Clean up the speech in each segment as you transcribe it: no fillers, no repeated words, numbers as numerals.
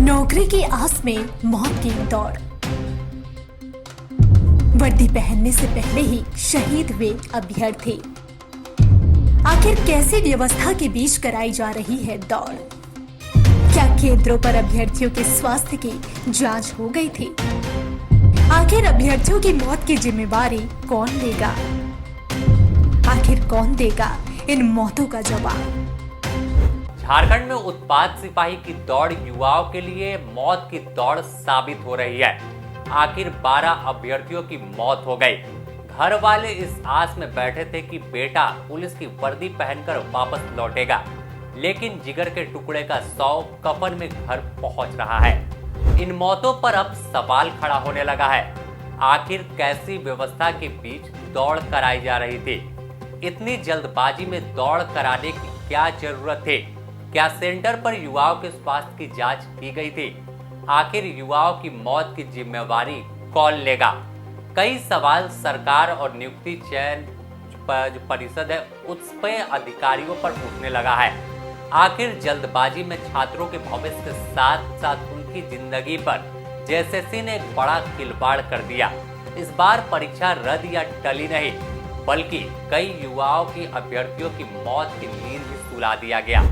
नौकरी की आस में मौत की दौड़। वर्दी पहनने से पहले ही शहीद हुए अभ्यर्थी। आखिर कैसी व्यवस्था के बीच कराई जा रही है दौड़? क्या केंद्रों पर अभ्यर्थियों के स्वास्थ्य की जांच हो गई थी? आखिर अभ्यर्थियों की मौत की जिम्मेवारी कौन लेगा? आखिर कौन देगा इन मौतों का जवाब? झारखंड में उत्पाद सिपाही की दौड़ युवाओं के लिए मौत की दौड़ साबित हो रही है। आखिर 12 अभ्यर्थियों की मौत हो गई। घर वाले इस आस में बैठे थे कि बेटा पुलिस की वर्दी पहनकर वापस लौटेगा, लेकिन जिगर के टुकड़े का शव कफन में घर पहुंच रहा है। इन मौतों पर अब सवाल खड़ा होने लगा है। आखिर कैसी व्यवस्था के बीच दौड़ कराई जा रही थी? इतनी जल्दबाजी में दौड़ कराने की क्या जरूरत थी? क्या सेंटर पर युवाओं के स्वास्थ्य की जांच की गई थी? आखिर युवाओं की मौत की जिम्मेवारी कौन लेगा? कई सवाल सरकार और नियुक्ति चयन जो परिषद है उस पे अधिकारियों पर उठने लगा है। आखिर जल्दबाजी में छात्रों के भविष्य के साथ साथ उनकी जिंदगी पर जेएसएससी ने एक बड़ा खिलवाड़ कर दिया। इस बार परीक्षा रद्द या टली नहीं, बल्कि कई युवाओं की अभ्यर्थियों की मौत की नींद भी सुला दिया गया।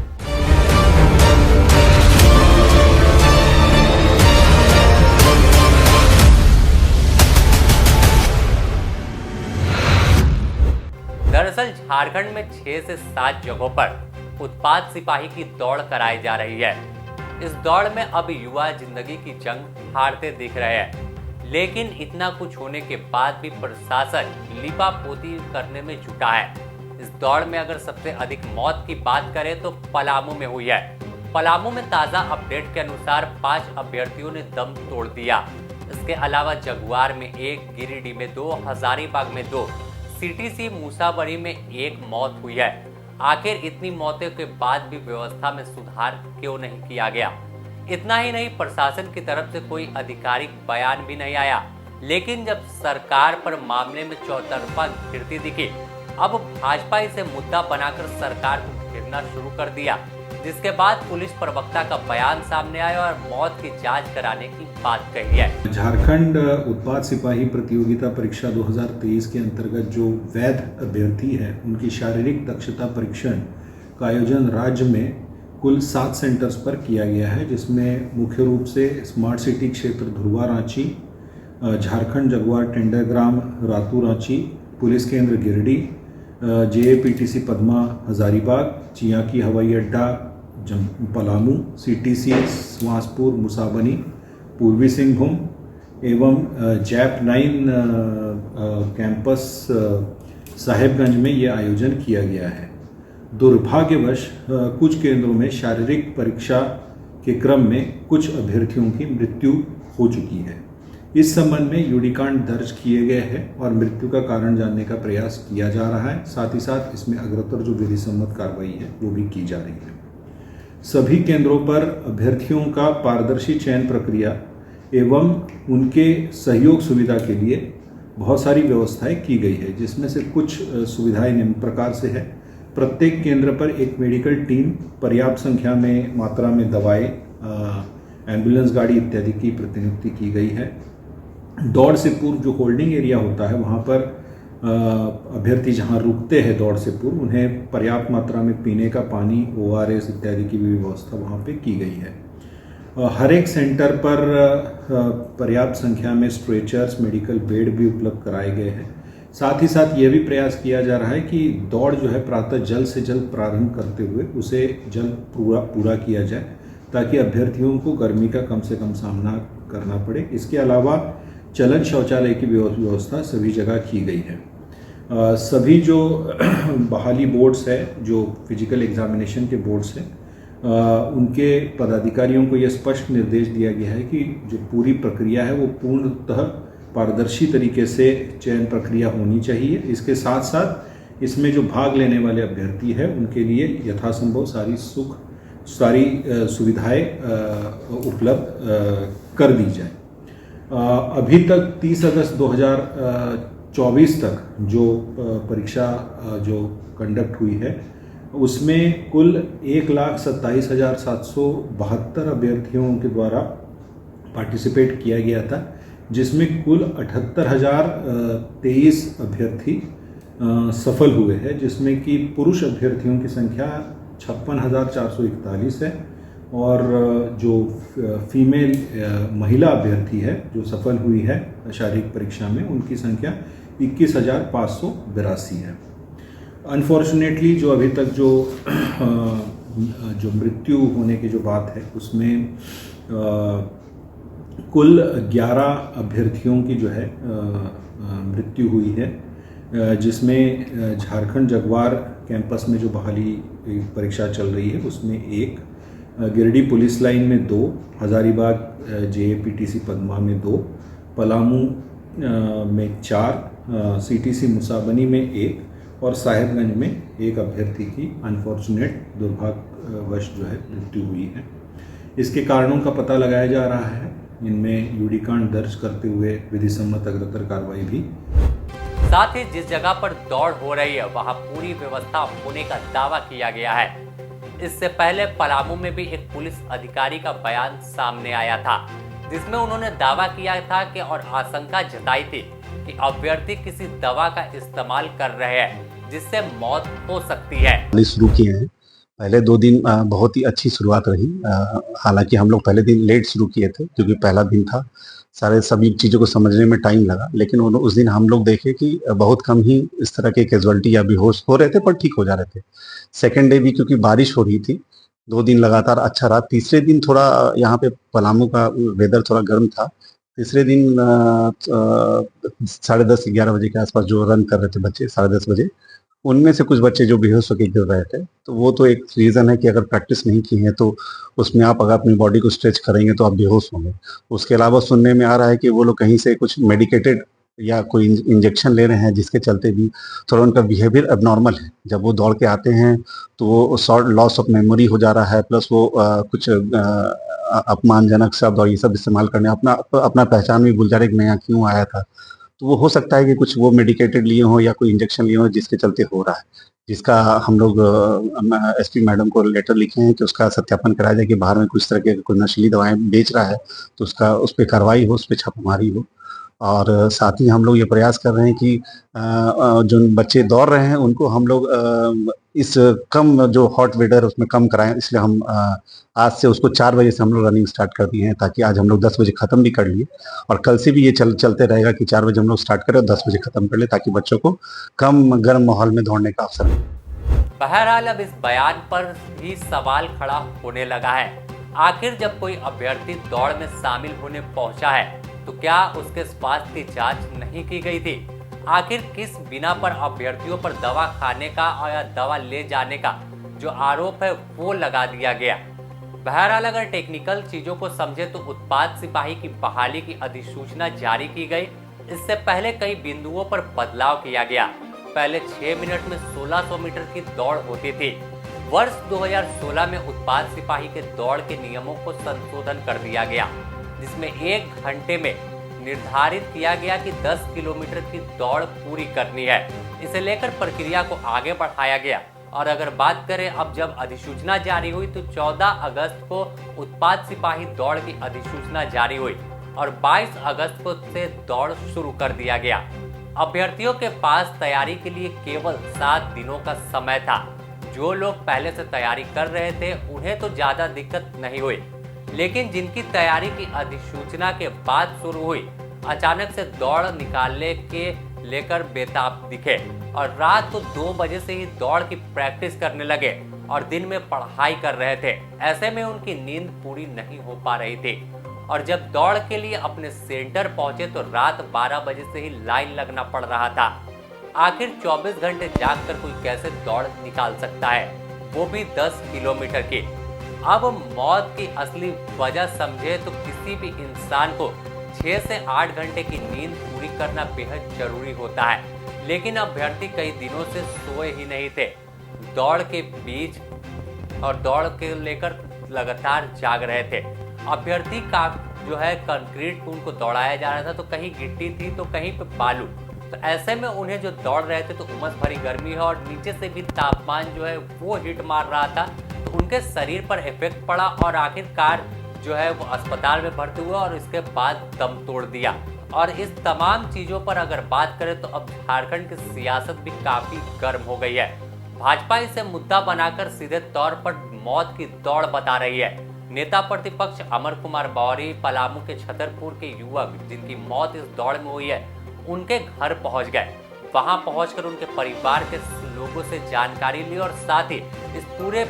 दरअसल झारखंड में 6 से 7 जगहों पर उत्पाद सिपाही की दौड़ कराई जा रही है। इस दौड़ में अब युवा जिंदगी की जंग हारते दिख रहे हैं, लेकिन इतना कुछ होने के बाद भी प्रशासन लिपापोती करने में जुटा है। इस दौड़ में अगर सबसे अधिक मौत की बात करें तो पलामू में हुई है। पलामू में ताजा अपडेट के अनुसार 5 अभ्यर्थियों ने दम तोड़ दिया। इसके अलावा जगुआर में 1, गिरिडीह में 2, हजारीबाग में 2, सीटीसी मूसाबरी में 1 मौत हुई है। आखिर इतनी मौतों के बाद भी व्यवस्था में सुधार क्यों नहीं किया गया? इतना ही नहीं, प्रशासन की तरफ से कोई आधिकारिक बयान भी नहीं आया। लेकिन जब सरकार पर मामले में चौतरफा घिरती दिखी, अब भाजपा इसे मुद्दा बनाकर सरकार को घेरना शुरू कर दिया, जिसके बाद पुलिस प्रवक्ता का बयान सामने आया और मौत की जांच कराने की बात कही है। झारखंड उत्पाद सिपाही प्रतियोगिता परीक्षा 2023 के अंतर्गत जो वैध अभ्यर्थी हैं उनकी शारीरिक दक्षता परीक्षण का आयोजन राज्य में कुल 7 सेंटर्स पर किया गया है, जिसमें मुख्य रूप से स्मार्ट सिटी क्षेत्र धुरवा रांची, झारखंड जगुआर टेंडरग्राम रातू रांची, पुलिस केंद्र गिरिडीह, जेएपीटीसी पद्मा हजारीबाग, चियाकी हवाई अड्डा पलामू, सीटीसी स्वासपुर मुसाबनी, पूर्वी सिंहभूम एवं जैप 9 कैंपस साहेबगंज में ये आयोजन किया गया है। दुर्भाग्यवश कुछ केंद्रों में शारीरिक परीक्षा के क्रम में कुछ अभ्यर्थियों की मृत्यु हो चुकी है। इस संबंध में यूडीकांड दर्ज किए गए हैं और मृत्यु का कारण जानने का प्रयास किया जा रहा है। साथ ही साथ इसमें अग्रतर जो विधि सम्मत कार्रवाई है वो भी की जा रही है। सभी केंद्रों पर अभ्यर्थियों का पारदर्शी चयन प्रक्रिया एवं उनके सहयोग सुविधा के लिए बहुत सारी व्यवस्थाएं की गई है, जिसमें से कुछ सुविधाएं निम्न प्रकार से है। प्रत्येक केंद्र पर एक मेडिकल टीम, पर्याप्त संख्या में मात्रा में दवाएं, एम्बुलेंस गाड़ी इत्यादि की प्रतिनियुक्ति की गई है। दौड़ से पूर्व जो होल्डिंग एरिया होता है वहाँ पर अभ्यर्थी जहाँ रुकते हैं दौड़ से पूर्व, उन्हें पर्याप्त मात्रा में पीने का पानी, ORS इत्यादि की भी व्यवस्था वहाँ पे की गई है। हर एक सेंटर पर पर्याप्त संख्या में स्ट्रेचर्स, मेडिकल बेड भी उपलब्ध कराए गए हैं। साथ ही साथ ये भी प्रयास किया जा रहा है कि दौड़ जो है प्रातः जल्द से जल्द प्रारंभ करते हुए उसे जल्द पूरा किया जाए, ताकि अभ्यर्थियों को गर्मी का कम से कम सामना करना पड़े। इसके अलावा चलन शौचालय की व्यवस्था सभी जगह की गई है। सभी जो बहाली बोर्ड्स है, जो फिजिकल एग्जामिनेशन के बोर्ड्स हैं, उनके पदाधिकारियों को यह स्पष्ट निर्देश दिया गया है कि जो पूरी प्रक्रिया है वो पूर्णतः पारदर्शी तरीके से चयन प्रक्रिया होनी चाहिए। इसके साथ साथ इसमें जो भाग लेने वाले अभ्यर्थी है उनके लिए यथासंभव सारी सुविधाएं उपलब्ध कर दी जाए। अभी तक 30 अगस्त 2024 तक जो परीक्षा जो कंडक्ट हुई है उसमें कुल 1,27,772 अभ्यर्थियों के द्वारा पार्टिसिपेट किया गया था, जिसमें कुल 78,023 अभ्यर्थी सफल हुए हैं, जिसमें कि पुरुष अभ्यर्थियों की संख्या 56,441 है और जो फीमेल महिला अभ्यर्थी है जो सफल हुई है शारीरिक परीक्षा में, उनकी संख्या 21,582 है। अनफॉर्चुनेटली जो अभी तक जो मृत्यु होने की जो बात है उसमें कुल 11 अभ्यर्थियों की जो है मृत्यु हुई है, जिसमें झारखंड जगवार कैंपस में जो बहाली परीक्षा चल रही है उसमें 1, गिरिडीह पुलिस लाइन में 2, हजारीबाग JAPTC पद्मा में 2, पलामू में 4, CTC मुसाबनी में 1 और साहेबगंज में 1 अभ्यर्थी की अनफॉर्चुनेट दुर्भाग्यवश जो है मृत्यु हुई है। इसके कारणों का पता लगाया जा रहा है। इनमें यूडी कांड दर्ज करते हुए विधि सम्मत अग्रतर कार्रवाई भी। साथ ही जिस जगह पर दौड़ हो रही है वहां पूरी व्यवस्था होने का दावा किया गया है। इससे पहले पलामू में भी एक पुलिस अधिकारी का बयान सामने आया था, जिसमें उन्होंने दावा किया था कि और आशंका जताई थी कि अभ्यर्थी किसी दवा का इस्तेमाल कर रहे हैं जिससे मौत हो सकती है। शुरू किए हैं, पहले 2 दिन बहुत ही अच्छी शुरुआत रही। हालांकि हम लोग पहले दिन लेट शुरू किए थे क्योंकि पहला दिन था, सभी चीज़ों को समझने में टाइम लगा, लेकिन उस दिन हम लोग देखे कि बहुत कम ही इस तरह के कैजुअलिटी या बेहोश हो रहे थे, पर ठीक हो जा रहे थे। सेकेंड डे भी क्योंकि बारिश हो रही थी, 2 दिन लगातार अच्छा रहा। तीसरे दिन थोड़ा यहाँ पे पलामू का वेदर थोड़ा गर्म था। तीसरे दिन 10:30-11 बजे के आसपास जो रन कर रहे थे बच्चे 10:30 बजे, उनमें से कुछ बच्चे जो बेहोश होकर गिर रहे थे, तो वो तो एक रीज़न है कि अगर प्रैक्टिस नहीं की है तो उसमें आप अगर अपनी बॉडी को स्ट्रेच करेंगे तो आप बेहोश होंगे। उसके अलावा सुनने में आ रहा है कि वो लोग कहीं से कुछ मेडिकेटेड या कोई इंजेक्शन ले रहे हैं, जिसके चलते भी थोड़ा उनका बिहेवियर एबनॉर्मल है। जब वो दौड़ के आते हैं तो वो शॉर्ट लॉस ऑफ मेमोरी हो जा रहा है, प्लस वो कुछ अपमानजनक शब्द और ये सब इस्तेमाल करने, अपना पहचान भी भूल जा रहे कि मैं यहाँ क्यों आया था। तो वो हो सकता है कि कुछ वो मेडिकेटेड लिए हों या कोई इंजेक्शन लिए हों जिसके चलते हो रहा है, जिसका हम लोग SP मैडम को लेटर लिखे हैं कि उसका सत्यापन कराया जाए कि बाहर में कुछ तरह के कोई नशीली दवाएं बेच रहा है तो उस पर कार्रवाई हो, उस पर छापामारी हो। और साथ ही हम लोग ये प्रयास कर रहे हैं कि जो बच्चे दौड़ रहे हैं उनको हम लोग इस कम जो हॉट वेदर उसमें कम कराएं, इसलिए हम आज से उसको 4 बजे से हम लोग रनिंग स्टार्ट कर दिए हैं, ताकि आज हम लोग 10 बजे ख़त्म भी कर लिए और कल से भी ये चलते रहेगा कि 4 बजे हम लोग स्टार्ट करें और 10 बजे ख़त्म कर ले, ताकि बच्चों को कम गर्म माहौल में दौड़ने का अवसर मिले। बहरहाल अब इस बयान पर भी सवाल खड़ा होने लगा है। आखिर जब कोई अभ्यर्थी दौड़ में शामिल होने पहुंचा है तो क्या उसके स्वास्थ्य की जांच नहीं की गई थी? आखिर किस बिना पर अभ्यर्थियों पर दवा खाने का या दवा ले जाने का जो आरोप है वो लगा दिया गया? बहरहाल अगर टेक्निकल चीजों को समझे तो उत्पाद सिपाही की बहाली की अधिसूचना जारी की गई। इससे पहले कई बिंदुओं पर बदलाव किया गया। पहले 6 मिनट में 1600 मीटर की दौड़ होती थी। वर्ष 2016 में उत्पाद सिपाही के दौड़ के नियमों को संशोधन कर दिया गया, जिसमें 1 घंटे में निर्धारित किया गया कि 10 किलोमीटर की दौड़ पूरी करनी है। इसे लेकर प्रक्रिया को आगे बढ़ाया गया। और अगर बात करें अब जब अधिसूचना जारी हुई तो 14 अगस्त को उत्पाद सिपाही दौड़ की अधिसूचना जारी हुई और 22 अगस्त को से दौड़ शुरू कर दिया गया। अभ्यर्थियों के पास तैयारी के लिए केवल 7 दिनों का समय था। जो लोग पहले से तैयारी कर रहे थे उन्हें तो ज्यादा दिक्कत नहीं हुई, लेकिन जिनकी तैयारी की अधिसूचना के बाद शुरू हुई, अचानक से दौड़ निकालने के लेकर बेताब दिखे और रात को 2 बजे से ही दौड़ की प्रैक्टिस करने लगे और दिन में पढ़ाई कर रहे थे। ऐसे में उनकी नींद पूरी नहीं हो पा रही थी और जब दौड़ के लिए अपने सेंटर पहुंचे तो रात 12 बजे से ही लाइन लगना पड़ रहा था। आखिर 24 घंटे जागकर कोई कैसे दौड़ निकाल सकता है, वो भी 10 किलोमीटर की? अब मौत की असली वजह समझे तो किसी भी इंसान को 6 से 8 घंटे की नींद पूरी करना बेहद जरूरी होता है, लेकिन अभ्यर्थी कई दिनों से सोए ही नहीं थे। दौड़ के बीच और दौड़ के लेकर लगातार जाग रहे थे। अभ्यर्थी का जो है कंक्रीट उनको दौड़ाया जा रहा था, तो कहीं गिट्टी थी तो कहीं पे बालू। तो ऐसे में उन्हें जो दौड़ रहे थे तो उमस भरी गर्मी है और नीचे से भी तापमान जो है वो हिट मार रहा था, तो उनके शरीर पर इफेक्ट पड़ा और आखिरकार जो है वो अस्पताल में भर्ती हुआ और इसके बाद दम तोड़ दिया। और इस तमाम चीज़ों पर अगर बात करें तो अब झारखंड की सियासत भी काफ़ी गर्म हो गई है। भाजपा इसे मुद्दा बनाकर सीधे तौर पर मौत की दौड़ बता रही है। नेता प्रतिपक्ष अमर कुमार बौरी पलामू के छतरपुर के युवक जिनकी मौत इस दौड़ में हुई है, उनके घर पहुंच गए। वहां पहुंचकर उनके परिवार के लोगों से जानकारी ली और साथ ही इस पूरे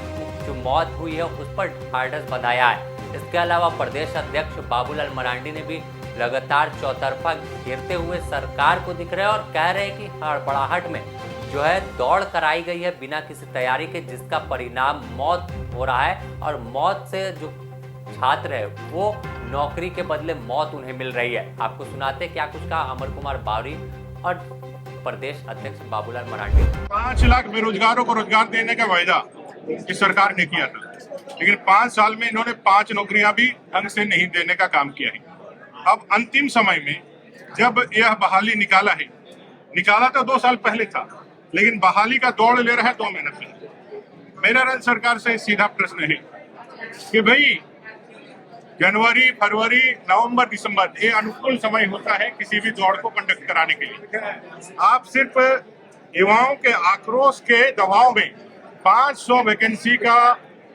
जो मौत हुई है उस पर ढाढ़स बंधाया है। इसके अलावा प्रदेश अध्यक्ष बाबूलाल मरांडी ने भी लगातार चौतरफा घेरते हुए सरकार को दिख रहे हैं और कह रहे हैं कि हड़बड़ाहट में जो है दौड़ कराई गई है बिना किसी तैयारी के, जिसका परिणाम मौत हो रहा है और मौत से जो छात्र है वो नौकरी के बदले मौत उन्हें मिल रही है। आपको सुनाते क्या कुछ कहा अमर कुमार बौरी और प्रदेश अध्यक्ष बाबूलाल मरांडी। 5 लाख बेरोजगारों को रोजगार देने का वायदा इस सरकार ने किया था, लेकिन 5 साल में इन्होंने 5 नौकरियां भी ढंग से नहीं देने का काम किया है। अब अंतिम समय में जब यह बहाली निकाला तो 2 साल पहले था, लेकिन बहाली का दौड़ ले रहा है 2 महीने से। मेरा राज्य सरकार से सीधा प्रश्न है कि भाई जनवरी, फरवरी, नवंबर, दिसंबर ये अनुकूल समय होता है किसी भी दौड़ को कंडक्ट कराने के लिए। आप सिर्फ युवाओं के आक्रोश के दबाव में 500 वैकेंसी का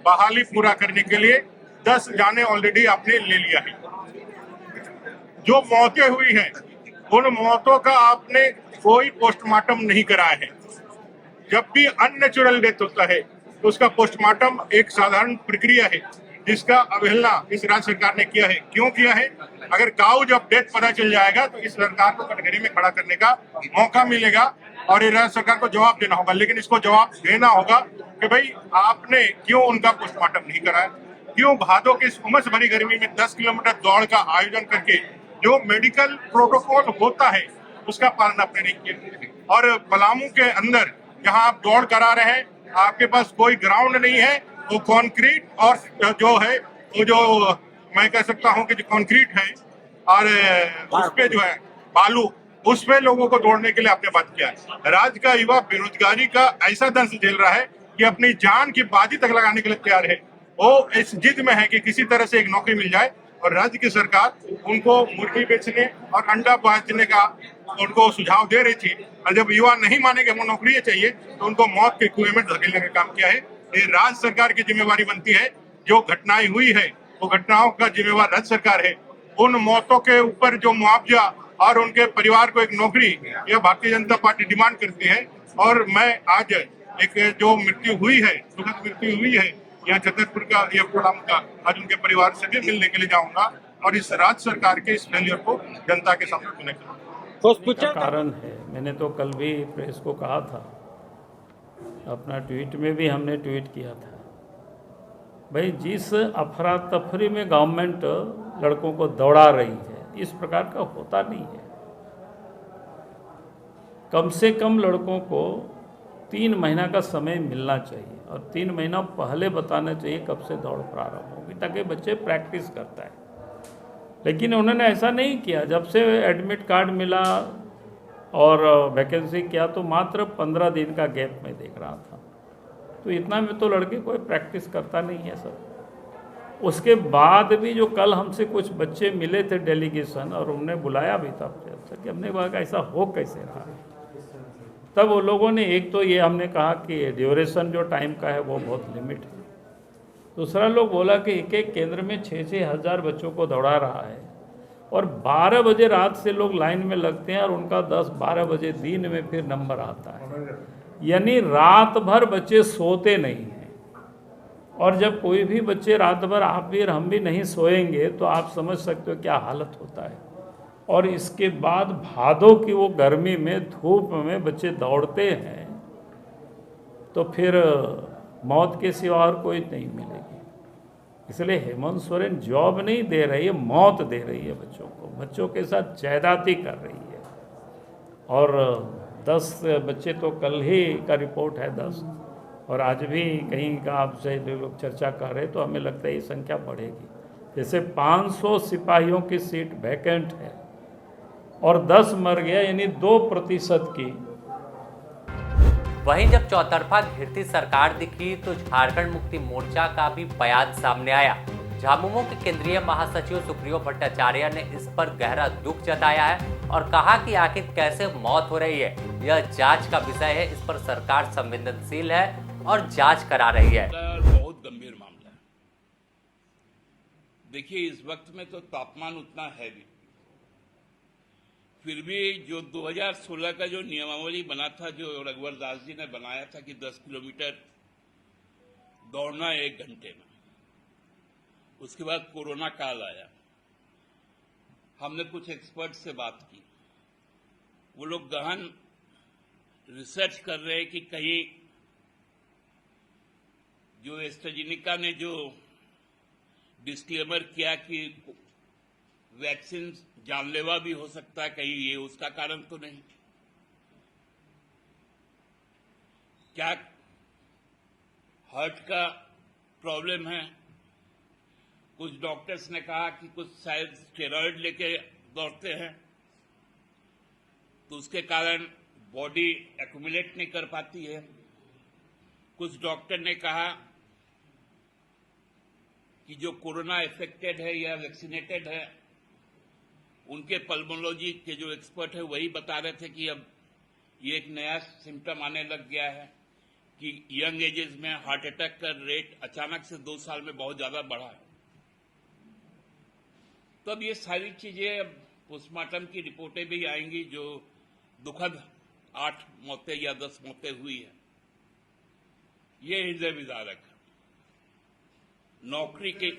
बहाली पूरा करने के लिए 10 जाने ऑलरेडी आपने ले लिया है। जो मौतें हुई हैं उन मौतों का आपने कोई पोस्टमार्टम नहीं कराया है। जब भी अननेचुरल डेथ होता है तो उसका पोस्टमार्टम एक साधारण प्रक्रिया है जिसका अवहेलना इस राज्य सरकार ने किया है। क्यों किया है? अगर काउ जब डेथ पता चल जाएगा तो इस सरकार को कटघरे में खड़ा करने का मौका मिलेगा और ये राज्य सरकार को जवाब देना होगा। लेकिन इसको जवाब देना होगा कि भाई आपने क्यों उनका पोस्टमार्टम नहीं कराया, क्यों भादों की इस उमस भरी गर्मी में 10 किलोमीटर दौड़ का आयोजन करके जो मेडिकल प्रोटोकॉल होता है उसका पालन आपने नहीं किया। और पलामू के अंदर जहां आप दौड़ करा रहे हैं आपके पास कोई ग्राउंड नहीं है, वो कंक्रीट और जो है वो जो मैं कह सकता हूं कि जो कंक्रीट है और उस पे जो है बालू, उस पे लोगों को दौड़ने के लिए आपने बात किया है। राज्य का युवा बेरोजगारी का ऐसा दंश झेल रहा है कि अपनी जान की बाजी तक लगाने के लिए तैयार है। वो इस जिद में है कि किसी तरह से एक नौकरी मिल जाए और राज्य की सरकार उनको मुर्गी बेचने और अंडा बेचने का उनको सुझाव दे रही थी। और जब युवा नहीं मानेंगे वो नौकरी चाहिए तो उनको मौत के कुएं में धकेलने का काम किया है। ये राज्य सरकार की जिम्मेवारी बनती है। जो घटनाएं हुई है वो घटनाओं का जिम्मेवार राज्य सरकार है। उन मौतों के ऊपर जो मुआवजा और उनके परिवार को एक नौकरी यह भारतीय जनता पार्टी डिमांड करती है। और मैं आज एक जो मृत्यु हुई है, दुखद मृत्यु हुई है यहाँ छतरपुर का या पलामू का, आज उनके परिवार से भी मिलने के लिए जाऊंगा और इस राज्य सरकार के इस फेलियर को जनता के सामने रखने का कारण है। मैंने तो कल भी प्रेस को कहा था, अपना ट्वीट में भी हमने ट्वीट किया था, भाई जिस अफरा तफरी में गवर्नमेंट लड़कों को दौड़ा रही है इस प्रकार का होता नहीं है। कम से कम लड़कों को 3 महीना का समय मिलना चाहिए और 3 महीना पहले बताना चाहिए कब से दौड़ प्रारंभ होगी ताकि बच्चे प्रैक्टिस करता है। लेकिन उन्होंने ऐसा नहीं किया। जब से एडमिट कार्ड मिला और वैकेंसी किया तो मात्र 15 दिन का गैप में देख रहा था, तो इतना में तो लड़के कोई प्रैक्टिस करता नहीं है सर। उसके बाद भी जो कल हमसे कुछ बच्चे मिले थे डेलीगेशन और उन्होंने बुलाया भी था कि हमने कहा कि ऐसा हो कैसे रहा। तब वो लोगों ने एक तो ये हमने कहा कि ड्यूरेशन जो टाइम का है वो बहुत लिमिट है। दूसरा लोग बोला कि एक केंद्र में 6-6 हज़ार बच्चों को दौड़ा रहा है और 12 बजे रात से लोग लाइन में लगते हैं और उनका 10-12 बजे दिन में फिर नंबर आता है। यानी रात भर बच्चे सोते नहीं हैं। और जब कोई भी बच्चे रात भर आप भी और हम भी नहीं सोएंगे तो आप समझ सकते हो क्या हालत होता है। और इसके बाद भादों की वो गर्मी में धूप में बच्चे दौड़ते हैं तो फिर मौत के सिवा और कोई नहीं मिलेगी। इसलिए हेमंत सोरेन जॉब नहीं दे रही है, मौत दे रही है बच्चों को, बच्चों के साथ ज्यादती कर रही है। और 10 बच्चे तो कल ही का रिपोर्ट है 10 और आज भी कहीं का आपसे लोग चर्चा कर रहे तो हमें लगता है ये संख्या बढ़ेगी। जैसे 500 सिपाहियों की सीट वैकेंट है और 10 मर गया, यानी 2% की। वहीं जब चौतरफा घिरती सरकार दिखी तो झारखंड मुक्ति मोर्चा का भी बयान सामने आया। झामुमो के केंद्रीय महासचिव सुप्रियो भट्टाचार्य ने इस पर गहरा दुख जताया है और कहा कि आखिर कैसे मौत हो रही है यह जांच का विषय है। इस पर सरकार संवेदनशील है और जांच करा रही है। बहुत गंभीर मामला है। देखिए, इस वक्त में तो तापमान उतना है भी, फिर भी जो 2016 का जो नियमावली बना था, जो रघुवर दास जी ने बनाया था कि 10 किलोमीटर दौड़ना 1 घंटे में, उसके बाद कोरोना काल आया। हमने कुछ एक्सपर्ट से बात की, वो लोग गहन रिसर्च कर रहे हैं कि कहीं जो एस्ट्राजेनेका ने जो डिस्क्लेमर किया कि वैक्सीन जानलेवा भी हो सकता है, कहीं ये उसका कारण तो नहीं। क्या हार्ट का प्रॉब्लम है? कुछ डॉक्टर्स ने कहा कि कुछ शायद स्टेरॉइड लेके दौड़ते हैं तो उसके कारण बॉडी एक्यूमुलेट नहीं कर पाती है। कुछ डॉक्टर ने कहा कि जो कोरोना इफेक्टेड है या वैक्सीनेटेड है, उनके पल्मोलॉजी के जो एक्सपर्ट है वही बता रहे थे कि अब ये एक नया सिम्टम आने लग गया है कि यंग एजेस में हार्ट अटैक का रेट अचानक से 2 साल में बहुत ज्यादा बढ़ा है। तो अब ये सारी चीजें, अब पोस्टमार्टम की रिपोर्टें भी आएंगी, जो दुखद 8 मौतें या 10 मौतें हुई है। ये हृदय विदारक है। नौकरी के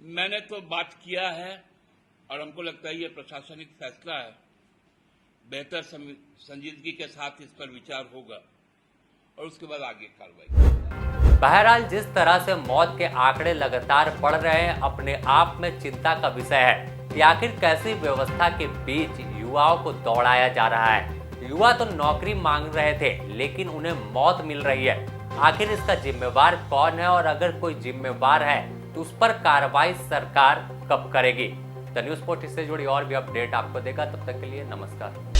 मैंने तो बात किया है और हमको लगता है ये प्रशासनिक फैसला है। बेहतर संजीदगी के साथ इस पर विचार होगा और उसके बाद आगे कार्रवाई। बहरहाल जिस तरह से मौत के आंकड़े लगातार बढ़ रहे हैं, अपने आप में चिंता का विषय है कि आखिर कैसी व्यवस्था के बीच युवाओं को दौड़ाया जा रहा है। युवा तो नौकरी मांग रहे थे लेकिन उन्हें मौत मिल रही है। आखिर इसका जिम्मेवार कौन है और अगर कोई जिम्मेवार है तो उस पर कार्रवाई सरकार कब करेगी? द न्यूज़ पोर्टल से जुड़ी और भी अपडेट आपको देगा। तब तक के लिए नमस्कार।